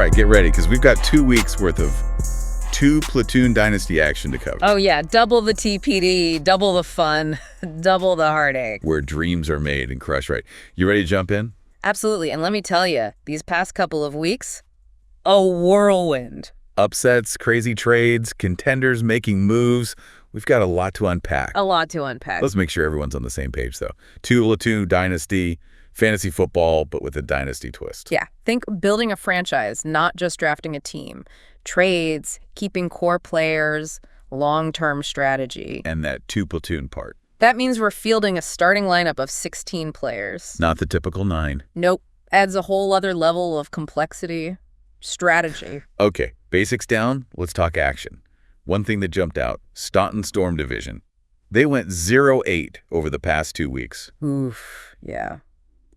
right, get ready, because we've got 2 weeks worth of 2 Platoon Dynasty action to cover. Oh yeah, double the TPD, double the fun, double the heartache. Where dreams are made and crushed, right? You ready to jump in? Absolutely, and let me tell you, these past couple of weeks, a whirlwind. Upsets, crazy trades, contenders making moves. We've got a lot to unpack. A lot to unpack. Let's make sure everyone's on the same page, though. 2 Platoon Dynasty, fantasy football, but with a dynasty twist. Yeah, think building a franchise, not just drafting a team. Trades, keeping core players, long-term strategy. And that 2 Platoon part. That means we're fielding a starting lineup of 16 players. Not the typical 9. Nope. Adds a whole other level of complexity, strategy. Okay, basics down, let's talk action. One thing that jumped out, Staunton Storm Division. They went 0-8 over the past 2 weeks. Oof, yeah.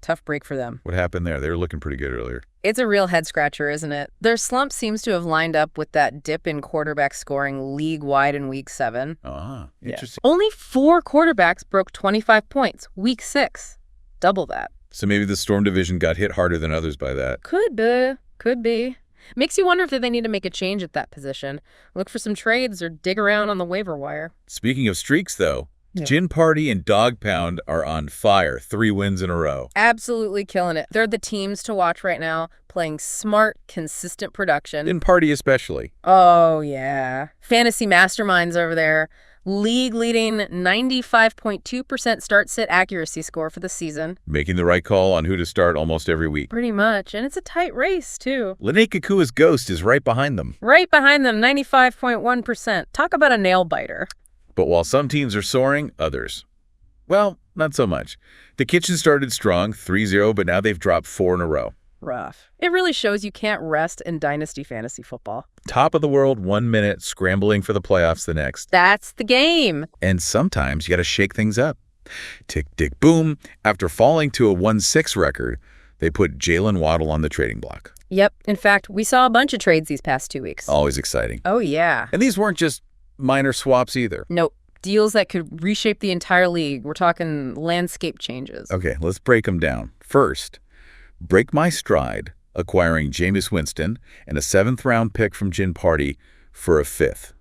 Tough break for them. What happened there? They were looking pretty good earlier. It's a real head-scratcher, isn't it? Their slump seems to have lined up with that dip in quarterback scoring league-wide in Week 7. Ah, interesting. Yeah. Only 4 quarterbacks broke 25 points. Week 6. Double that. So maybe the Storm Division got hit harder than others by that. Could be. Could be. Makes you wonder if they need to make a change at that position. Look for some trades or dig around on the waiver wire. Speaking of streaks, though, Gin Party and Dog Pound are on fire. 3 wins in a row. Absolutely killing it. They're the teams to watch right now, playing smart, consistent production. Gin Party especially. Oh, yeah. Fantasy masterminds over there. League-leading 95.2% start-sit accuracy score for the season. Making the right call on who to start almost every week. Pretty much. And it's a tight race, too. Lene Kakua's Ghost is right behind them. Right behind them, 95.1%. Talk about a nail-biter. But while some teams are soaring, others, well, not so much. The Kitchen started strong, 3-0, but now they've dropped 4 in a row. Rough. It really shows you can't rest in dynasty fantasy football. Top of the world 1 minute, scrambling for the playoffs the next. That's the game. And sometimes you got to shake things up. Tick, tick, boom. After falling to a 1-6 record, they put Jalen Waddle on the trading block. Yep. In fact, we saw a bunch of trades these past 2 weeks. Always exciting. Oh, yeah. And these weren't just minor swaps either. Nope. Deals that could reshape the entire league. We're talking landscape changes. Okay, let's break them down. First, Break My Stride, acquiring Jameis Winston and a 7th-round pick from Gin Party for a 5th.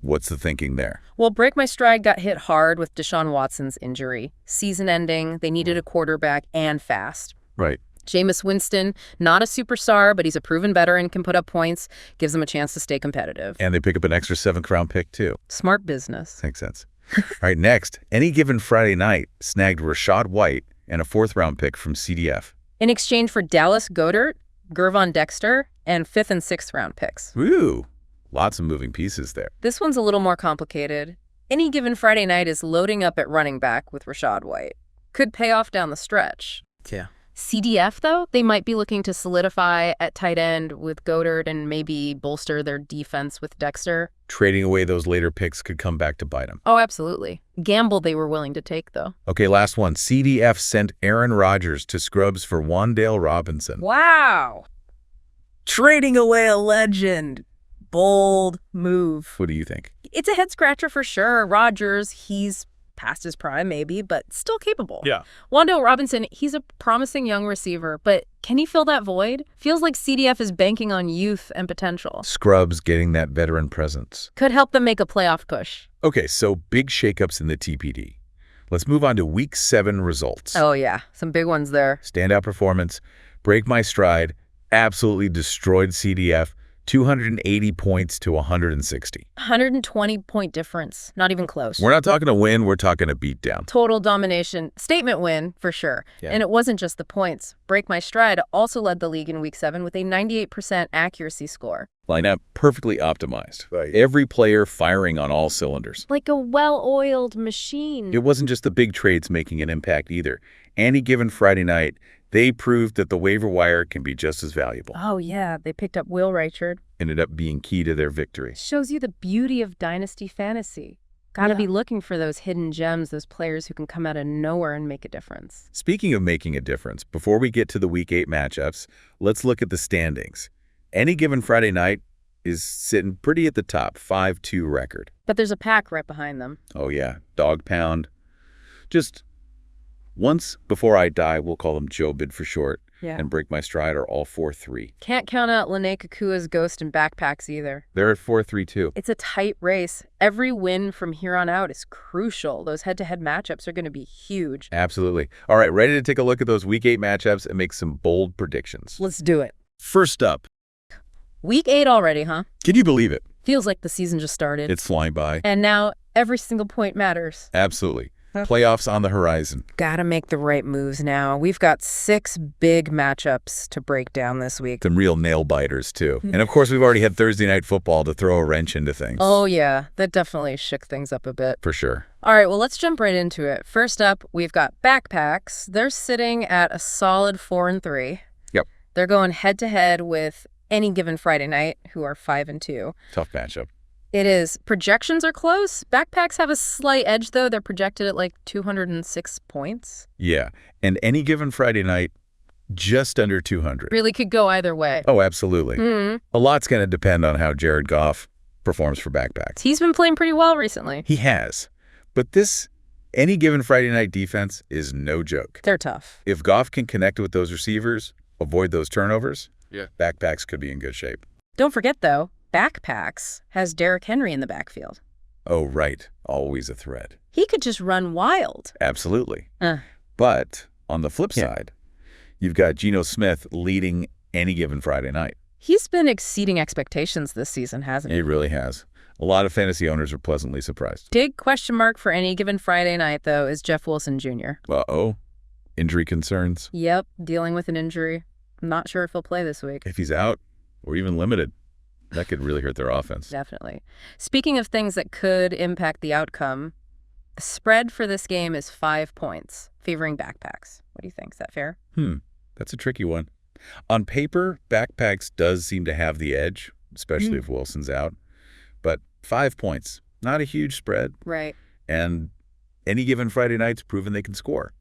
What's the thinking there? Well, Break My Stride got hit hard with Deshaun Watson's injury. Season ending, they needed a quarterback and fast. Right. Jameis Winston, not a superstar, but he's a proven veteran, can put up points, gives them a chance to stay competitive. And they pick up an extra 7th-round pick, too. Smart business. Makes sense. All right, next, Any Given Friday Night snagged Rachaad White and a 4th-round pick from CDF. In exchange for Dallas Goedert, Gervon Dexter, and 5th and 6th round picks. Ooh, lots of moving pieces there. This one's a little more complicated. Any Given Friday Night is loading up at running back with Rachaad White. Could pay off down the stretch. Yeah. CDF, though, they might be looking to solidify at tight end with Goedert and maybe bolster their defense with Dexter. Trading away those later picks could come back to bite them. Oh, absolutely. Gamble they were willing to take, though. Okay, last one. CDF sent Aaron Rodgers to Scrubs for Wan'Dale Robinson. Wow. Trading away a legend. Bold move. What do you think? It's a head-scratcher for sure. Rodgers, he's past his prime maybe, but still capable. Yeah. Wan'Dale Robinson, he's a promising young receiver, but can he fill that void? Feels like CDF is banking on youth and potential. Scrubs getting that veteran presence. Could help them make a playoff push. Okay, so big shakeups in the TPD. Let's move on to Week 7 results. Oh yeah, some big ones there. Standout performance. Break My Stride absolutely destroyed CDF. 280 points to 160. 120-point difference. Not even close. We're not talking a win, we're talking a beatdown. Total domination. Statement win, for sure. Yeah. And it wasn't just the points. Break My Stride also led the league in Week 7 with a 98% accuracy score. Lineup perfectly optimized. Right. Every player firing on all cylinders. Like a well-oiled machine. It wasn't just the big trades making an impact either. Any Given Friday Night, they proved that the waiver wire can be just as valuable. Oh, yeah. They picked up Will Reichard. Ended up being key to their victory. Shows you the beauty of dynasty fantasy. Gotta be looking for those hidden gems, those players who can come out of nowhere and make a difference. Speaking of making a difference, before we get to the Week 8 matchups, let's look at the standings. Any Given Friday Night is sitting pretty at the top, 5-2 record. But there's a pack right behind them. Oh yeah, Dog Pound. Just once before I die, we'll call him Jobid for short. Yeah. and Break My Stride are all 4-3. Can't count out Lene Kakua's Ghost and Backpacks either. They're at 4-3 too. It's a tight race. Every win from here on out is crucial. Those head-to-head matchups are going to be huge. Absolutely. All right, ready to take a look at those Week 8 matchups and make some bold predictions. Let's do it. First up, Week 8 already, huh? can you believe it? Feels like the season just started. It's flying by. And now every single point matters. Absolutely. Huh. Playoffs on the horizon. Gotta make the right moves now. We've got 6 big matchups to break down this week. Some real nail biters, too. And of course, we've already had Thursday Night Football to throw a wrench into things. Oh, yeah. That definitely shook things up a bit. For sure. All right, well, let's jump right into it. First up, we've got Backpacks. They're sitting at a solid 4-3. Yep. They're going head-to-head with Any Given Friday Night, who are 5-2. Tough matchup. It is. Projections are close. Backpacks have a slight edge, though. They're projected at like 206 points. Yeah. And Any Given Friday Night, just under 200. Really could go either way. Oh, absolutely. Mhm. A lot's going to depend on how Jared Goff performs for Backpacks. He's been playing pretty well recently. He has. But this Any Given Friday Night defense is no joke. They're tough. If Goff can connect with those receivers, avoid those turnovers, Backpacks could be in good shape. Don't forget, though, Backpacks has Derrick Henry in the backfield. Oh, right. Always a threat. He could just run wild. Absolutely. Uh. But on the flip side, you've got Geno Smith leading Any Given Friday Night. He's been exceeding expectations this season, hasn't he? He really has. A lot of fantasy owners are pleasantly surprised. Big question mark for Any Given Friday Night, though, is Jeff Wilson Jr. Uh-oh. Injury concerns. Yep, dealing with an injury. I'm not sure if he'll play this week. If he's out or even limited, that could really hurt their offense. Definitely. Speaking of things that could impact the outcome, the spread for this game is 5 points, favoring Backpacks. What do you think? Is that fair? That's a tricky one. On paper, Backpacks does seem to have the edge, especially if Wilson's out. But 5 points, not a huge spread. Right. And Any Given Friday Night's proven they can score,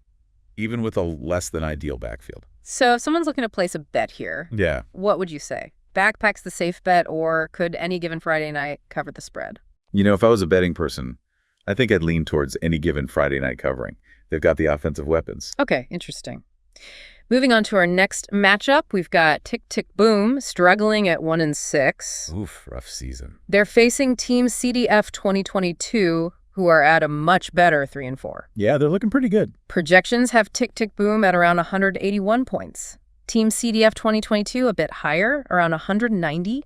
even with a less than ideal backfield. So if someone's looking to place a bet here, Yeah. what would you say? Backpacks the safe bet, or could Any Given Friday Night cover the spread? You know, if I was a betting person, I think I'd lean towards Any Given Friday Night covering. They've got the offensive weapons. Okay, interesting. Moving on to our next matchup, we've got Tick Tick Boom struggling at 1-6. Oof, rough season. They're facing Team CDF 2022, who are at a much better 3-4. Yeah, they're looking pretty good. Projections have Tick Tick Boom at around 181 points. Team CDF 2022 a bit higher, around 190.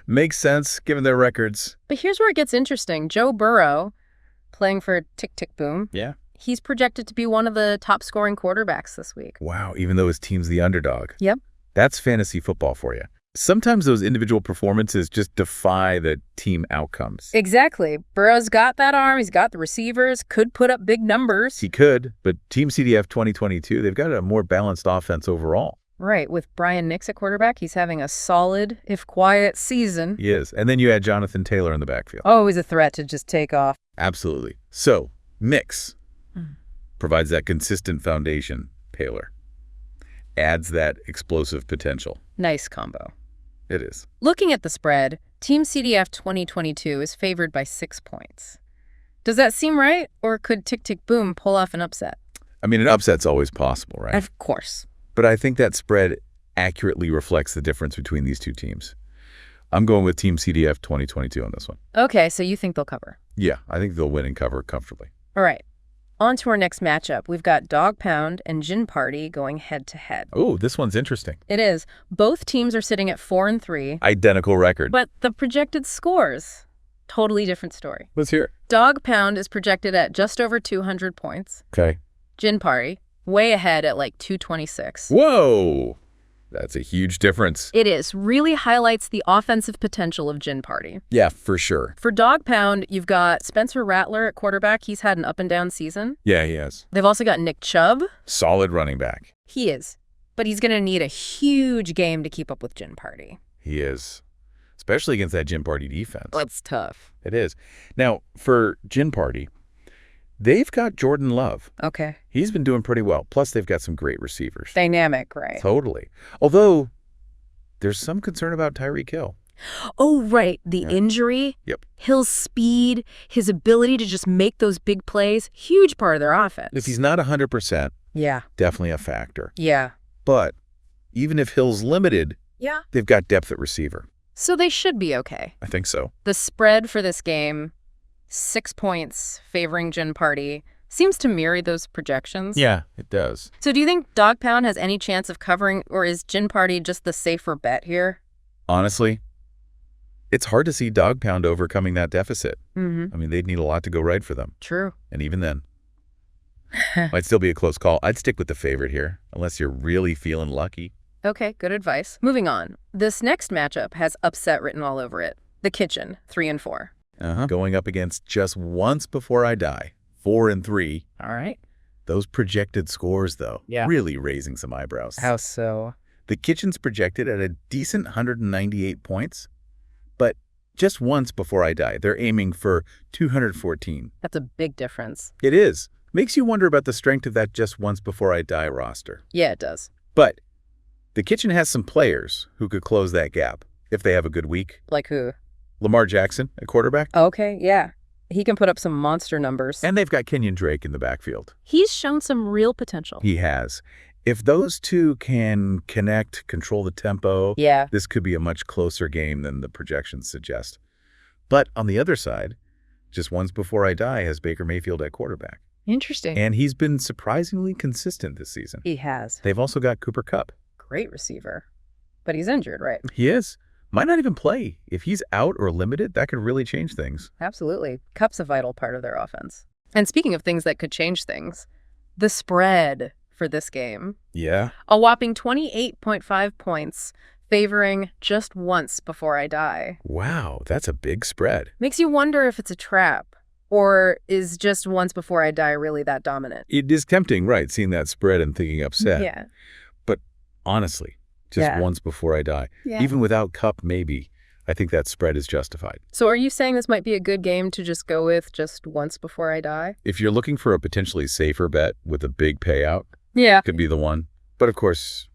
Makes sense, given their records. But here's where it gets interesting. Joe Burrow, playing for Tick Tick Boom, Yeah. he's projected to be one of the top scoring quarterbacks this week. Wow, even though his team's the underdog. Yep. That's fantasy football for you. Sometimes those individual performances just defy the team outcomes. Exactly. Burrow's got that arm. He's got the receivers. Could put up big numbers. He could, but Team CDF 2022, they've got a more balanced offense overall. Right. With Brian Nix at quarterback, he's having a solid, if quiet, season. He is. And then you add Jonathan Taylor in the backfield. Always a threat to just take off. Absolutely. So, Nix provides that consistent foundation. Taylor adds that explosive potential. Nice combo. It is. Looking at the spread, Team CDF 2022 is favored by 6 points. Does that seem right? Or could Tick Tick Boom pull off an upset? I mean, an upset's always possible, right? Of course. But I think that spread accurately reflects the difference between these two teams. I'm going with Team CDF 2022 on this one. Okay, so you think they'll cover. Yeah, I think they'll win and cover comfortably. All right. On to our next matchup. We've got Dog Pound and Gin Party going head-to-head. Oh, this one's interesting. It is. Both teams are sitting at 4-3. Identical record. But the projected scores, totally different story. Let's hear it. Dog Pound is projected at just over 200 points. Okay. Gin Party, way ahead at like 226. Whoa! That's a huge difference. It is. Really highlights the offensive potential of Gin Party. Yeah, for sure. For Dog Pound, you've got Spencer Rattler at quarterback. He's had an up-and-down season. Yeah, he is. They've also got Nick Chubb. Solid running back. He is. But he's going to need a huge game to keep up with Gin Party. He is. Especially against that Gin Party defense. That's tough. It is. Now, for Gin Party, they've got Jordan Love. Okay. He's been doing pretty well. Plus, they've got some great receivers. Dynamic, right? Totally. Although, there's some concern about Tyreek Hill. Oh, right. The injury. Yep. Hill's speed, his ability to just make those big plays, huge part of their offense. If he's not 100%, Yeah. definitely a factor. Yeah. But even if Hill's limited, Yeah. they've got depth at receiver. So they should be okay. I think so. The spread for this game, 6 points favoring Gin Party, seems to mirror those projections. Yeah, it does. So do you think Dog Pound has any chance of covering, or is Gin Party just the safer bet here? Honestly, it's hard to see Dog Pound overcoming that deficit. Mm-hmm. I mean, they'd need a lot to go right for them. True. And even then, might still be a close call. I'd stick with the favorite here, unless you're really feeling lucky. Okay, good advice. Moving on. This next matchup has upset written all over it. The Kitchen, 3 and 4. Going up against Just Once Before I Die, 4 and 3. All right. Those projected scores, though, Yeah. really raising some eyebrows. How so? The Kitchen's projected at a decent 198 points, but Just Once Before I Die, they're aiming for 214. That's a big difference. It is. Makes you wonder about the strength of that Just Once Before I Die roster. Yeah, it does. But the Kitchen has some players who could close that gap if they have a good week. Like who? Lamar Jackson, a quarterback. Okay, yeah. He can put up some monster numbers. And they've got Kenyon Drake in the backfield. He's shown some real potential. He has. If those two can connect, control the tempo, Yeah. this could be a much closer game than the projections suggest. But on the other side, Just Once Before I Die has Baker Mayfield at quarterback. Interesting. And he's been surprisingly consistent this season. He has. They've also got Cooper Kupp. Great receiver. But he's injured, right? He is. Might not even play. If he's out or limited, that could really change things. Absolutely. Cup's a vital part of their offense. And speaking of things that could change things, the spread for this game, Yeah. a whopping 28.5 points favoring Just Once Before I Die. Wow, that's a big spread. Makes you wonder if it's a trap, or is Just Once Before I Die really that dominant? It is tempting, right, seeing that spread and thinking upset. Yeah. But honestly, Just Yeah. Once Before I Die, Yeah. even without Kupp, maybe, I think that spread is justified. So are you saying this might be a good game to just go with Just Once Before I Die? If you're looking for a potentially safer bet with a big payout, Yeah. could be the one. But of course,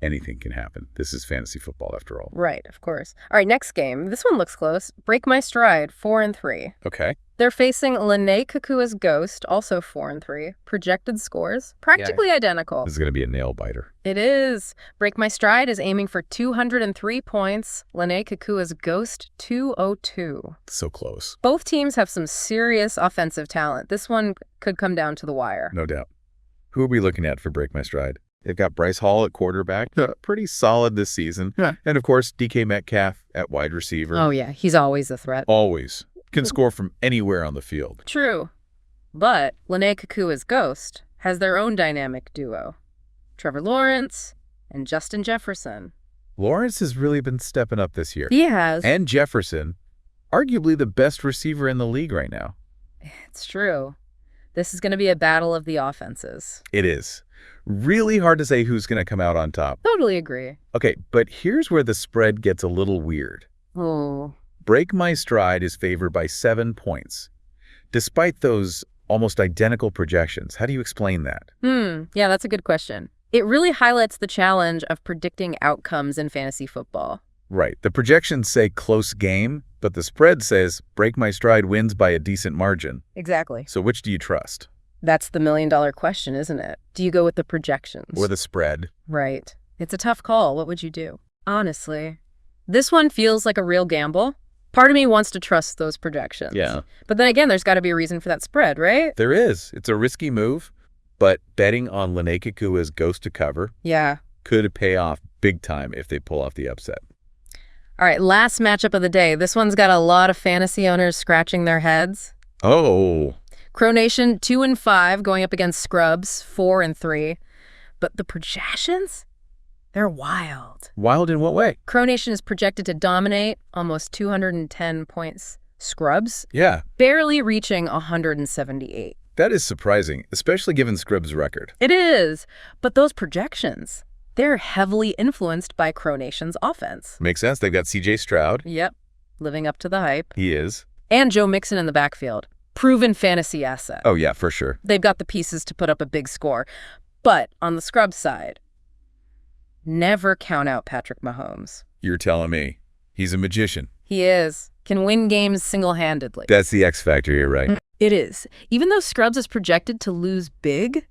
anything can happen. This is fantasy football after all. Right, of course. All right, next game. This one looks close. Break My Stride, 4 and 3. Okay. They're facing Lene Kakua's Ghost, also 4 and 3. Projected scores, practically identical. This is going to be a nail biter. It is. Break My Stride is aiming for 203 points. Lene Kakua's Ghost, 202. So close. Both teams have some serious offensive talent. This one could come down to the wire. No doubt. Who are we looking at for Break My Stride? They've got Bryce Hall at quarterback, pretty solid this season. Yeah. And of course, DK Metcalf at wide receiver. Oh, yeah. He's always a threat. Always. Can score from anywhere on the field. True. But Lene Kakua's Ghost has their own dynamic duo. Trevor Lawrence and Justin Jefferson. Lawrence has really been stepping up this year. He has. And Jefferson, arguably the best receiver in the league right now. It's true. This is going to be a battle of the offenses. It is. Really hard to say who's going to come out on top. Totally agree. Okay, but here's where the spread gets a little weird. Oh. Break My Stride is favored by 7 points. Despite those almost identical projections, how do you explain that? Yeah, that's a good question. It really highlights the challenge of predicting outcomes in fantasy football. Right. The projections say close game, but the spread says Break My Stride wins by a decent margin. Exactly. So which do you trust? That's the million-dollar question, isn't it? Do you go with the projections? Or the spread? Right. It's a tough call. What would you do? Honestly, this one feels like a real gamble. Part of me wants to trust those projections. Yeah. But then again, there's got to be a reason for that spread, right? There is. It's a risky move, but betting on Lene Kakua's Ghost to cover Yeah. could pay off big time if they pull off the upset. All right, last matchup of the day. This one's got a lot of fantasy owners scratching their heads. Oh. Crow Nation 2 and 5 going up against Scrubs 4 and 3. But the projections? They're wild. Wild in what way? Crow Nation is projected to dominate almost 210 points. Scrubs Yeah, barely reaching 178. that is surprising, especially given Scrubs' record. It is. But those projections, they're heavily influenced by Crow Nation's offense. Makes sense. They've got C.J. Stroud. Yep. Living up to the hype. He is. And Joe Mixon in the backfield. Proven fantasy asset. Oh, yeah, for sure. They've got the pieces to put up a big score. But on the Scrubs side, never count out Patrick Mahomes. You're telling me. He's a magician. He is. Can win games single-handedly. That's the X factor here, right? It is. Even though Scrubs is projected to lose big,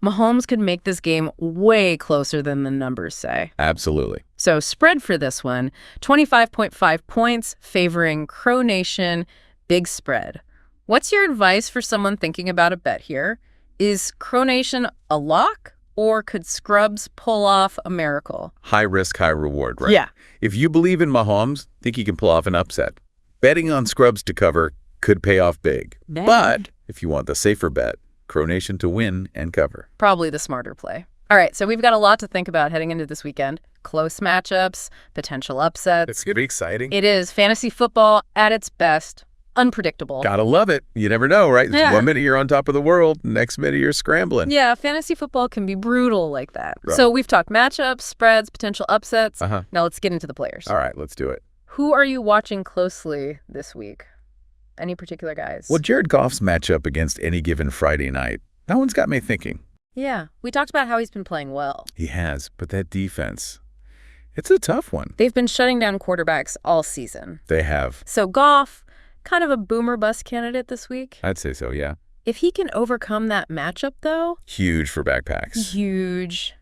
Mahomes could make this game way closer than the numbers say. Absolutely. So spread for this one, 25.5 points favoring Crow Nation, big spread. What's your advice for someone thinking about a bet here? Is Crow Nation a lock, or could Scrubs pull off a miracle? High risk, high reward, right? Yeah. If you believe in Mahomes, think he can pull off an upset. Betting on Scrubs to cover could pay off big. Big. But if you want the safer bet, Crow Nation to win and cover. Probably the smarter play. All right, so we've got a lot to think about heading into this weekend. Close matchups, potential upsets. It's going to be exciting. It is fantasy football at its best. Unpredictable. Gotta love it. You never know, right? Yeah. 1 minute you're on top of the world, next minute you're scrambling. Yeah, fantasy football can be brutal like that. Right. So we've talked matchups, spreads, potential upsets. Uh-huh. Now let's get into the players. All right, let's do it. Who are you watching closely this week? Any particular guys? Well, Jared Goff's matchup against any given Friday night, that one's got me thinking. Yeah, we talked about how he's been playing well. He has, but that defense, it's a tough one. They've been shutting down quarterbacks all season. They have. So Goff, kind of a boomer bust candidate this week. I'd say so, yeah. If he can overcome that matchup, though, Huge for backpacks. huge.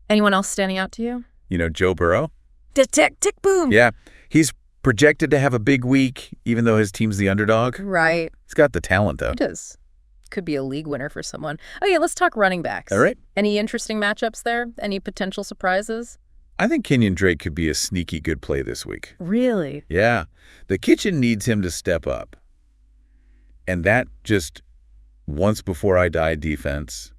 Anyone else standing out to you? You know, Joe Burrow? Tick, tick, boom. Yeah, he's projected to have a big week, even though his team's the underdog. Right. He's got the talent, though. It is. Could be a league winner for someone. Okay, let's talk running backs. All right. Any interesting matchups there? Any potential surprises? I think Kenyon Drake could be a sneaky good play this week. Really? Yeah. The kitchen needs him to step up. And that just once before I die defense,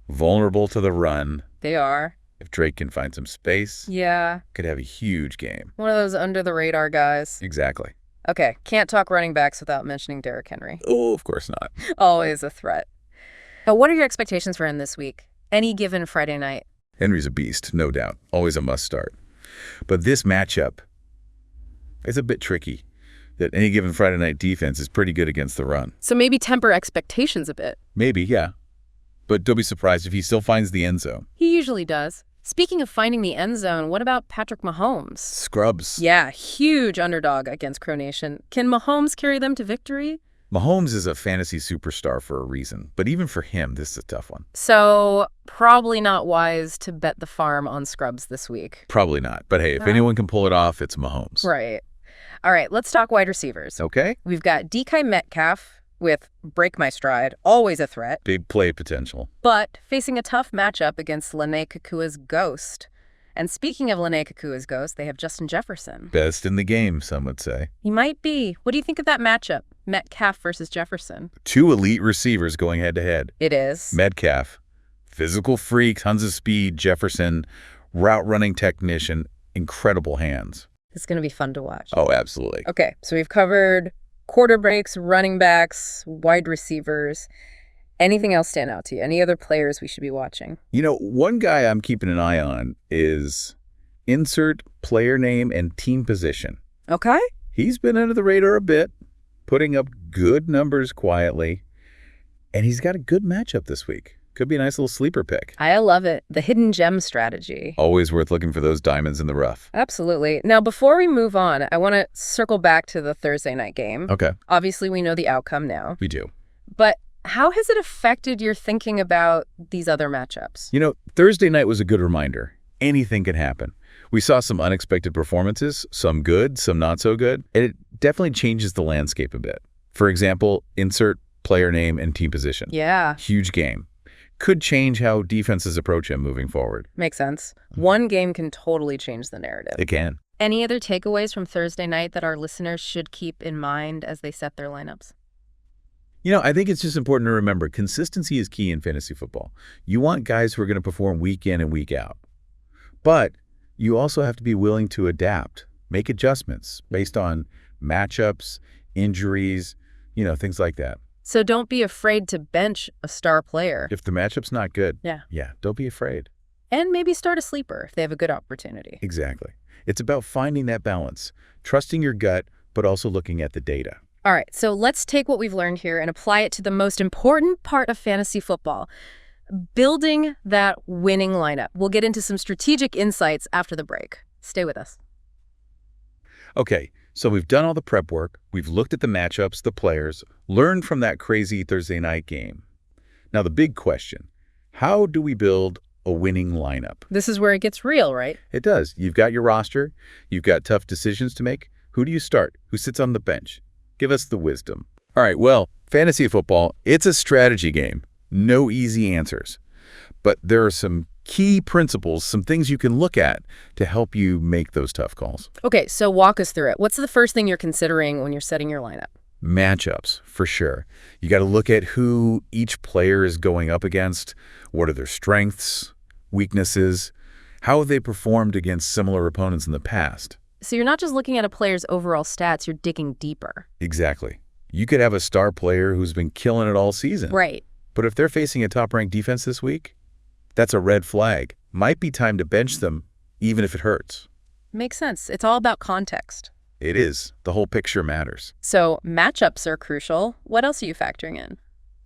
vulnerable to the run. They are. If Drake can find some space, Yeah. could have a huge game. One of those under-the-radar guys. Exactly. Okay, can't talk running backs without mentioning Derrick Henry. Oh, of course not. Always a threat. Now, what are your expectations for him this week? Any given Friday night? Henry's a beast, no doubt. Always a must start. But this matchup is a bit tricky. That any given Friday night defense is pretty good against the run. So maybe temper expectations a bit. Maybe, yeah. But don't be surprised if he still finds the end zone. He usually does. Speaking of finding the end zone, what about Patrick Mahomes? Scrubs. Yeah, huge underdog against Crow Nation. Can Mahomes carry them to victory? Mahomes is a fantasy superstar for a reason. But even for him, this is a tough one. So probably not wise to bet the farm on Scrubs this week. Probably not. But hey, if anyone can pull it off, it's Mahomes. Right. All right, let's talk wide receivers. Okay. We've got DK Metcalf with Break My Stride, always a threat, Big play potential. but facing a tough matchup against Lene Kakua's Ghost. And speaking of Lene Kakua's Ghost, they have Justin Jefferson. Best in the game, some would say. He might be. What do you think of that matchup, Metcalf versus Jefferson? Two elite receivers going head-to-head. It is. Metcalf, physical freak, tons of speed. Jefferson, route running technician, incredible hands. It's going to be fun to watch. Oh, absolutely. Okay, so we've covered quarterbacks, running backs, wide receivers. Anything else stand out to you? Any other players we should be watching? You know, one guy I'm keeping an eye on is insert player name and team position. Okay. He's been under the radar a bit, putting up good numbers quietly, and he's got a good matchup this week. Could be a nice little sleeper pick. I love it. The hidden gem strategy. Always worth looking for those diamonds in the rough. Absolutely. Now, before we move on, I want to circle back to the Thursday night game. Okay, Obviously, we know the outcome now. we do. But how has it affected your thinking about these other matchups? You know, Thursday night was a good reminder. Anything can happen. We saw some unexpected performances, some good, some not so good, and it definitely changes the landscape a bit. For example, insert player name and team position. Yeah, Huge game. Could change how defenses approach him moving forward. makes sense. One game can totally change the narrative. It can. Any other takeaways from Thursday night that our listeners should keep in mind as they set their lineups? You know, I think it's just important to remember consistency is key in fantasy football. You want guys who are going to perform week in and week out. But you also have to be willing to adapt, make adjustments based on matchups, injuries, things like that. So don't be afraid to bench a star player. If the matchup's not good, Yeah. don't be afraid. And maybe start a sleeper if they have a good opportunity. Exactly. It's about finding that balance, trusting your gut, but also looking at the data. All right, so let's take what we've learned here and apply it to the most important part of fantasy football, building that winning lineup. We'll get into some strategic insights after the break. Stay with us. Okay, so we've done all the prep work. We've looked at the matchups, the players, learned from that crazy Thursday night game. Now the big question, How do we build a winning lineup? This is where it gets real, right? It does. You've got your roster. You've got tough decisions to make. Who do you start? Who sits on the bench? Give us the wisdom. All right, well, fantasy football, it's a strategy game. No easy answers. But there are some key principles, some things you can look at to help you make those tough calls. Okay, so walk us through it. What's the first thing you're considering when you're setting your lineup? Matchups, for sure. You got to look at who each player is going up against. What are their strengths, weaknesses? How have they performed against similar opponents in the past? So you're not just looking at a player's overall stats, you're digging deeper. Exactly. You could have a star player who's been killing it all season. Right. But if they're facing a top-ranked defense this week, that's a red flag. Might be time to bench them, even if it hurts. Makes sense. It's all about context. It is. The whole picture matters. So matchups are crucial. What else are you factoring in?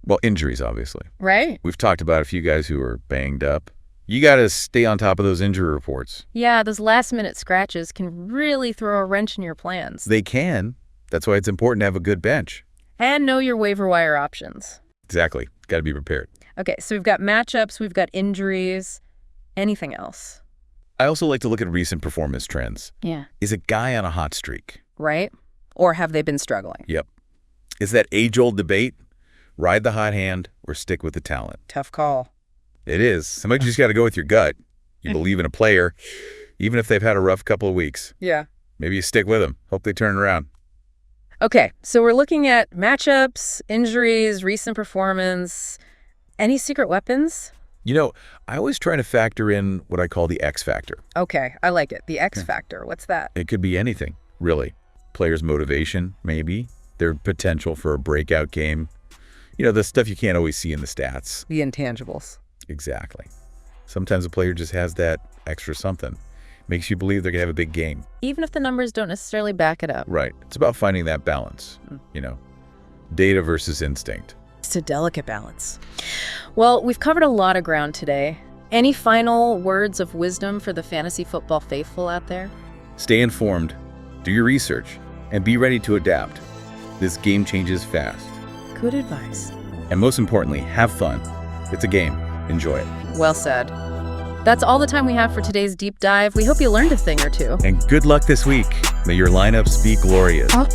Well, injuries, obviously. Right. We've talked about a few guys who are banged up. You got to stay on top of those injury reports. Yeah, those last-minute scratches can really throw a wrench in your plans. They can. That's why it's important to have a good bench. And know your waiver wire options. Exactly. Got to be prepared. Okay, so we've got matchups, we've got injuries. Anything else? I also like to look at recent performance trends. Yeah. Is a guy on a hot streak? Right? Or have they been struggling? Yep. Is that age-old debate, ride the hot hand or stick with the talent? Tough call. It is. Sometimes you just got to go with your gut. You believe in a player, even if they've had a rough couple of weeks. Yeah. Maybe you stick with them. Hope they turn around. Okay, so we're looking at matchups, injuries, recent performance. Any secret weapons? You know, I always try to factor in what I call the X factor. Okay, I like it. The X factor. What's that? It could be anything, really. Players' motivation, maybe. Their potential for a breakout game. You know, the stuff you can't always see in the stats. The intangibles. Exactly. Sometimes a player just has that extra something. Makes you believe they're going to have a big game. Even if the numbers don't necessarily back it up. Right. It's about finding that balance, you know, data versus instinct. It's a delicate balance. Well, we've covered a lot of ground today. Any final words of wisdom for the fantasy football faithful out there? Stay informed, do your research, and be ready to adapt. This game changes fast. Good advice. And most importantly, have fun. It's a game. Enjoy it. Well said. That's all the time we have for today's deep dive. We hope you learned a thing or two. And good luck this week. May your lineups be glorious. Oh.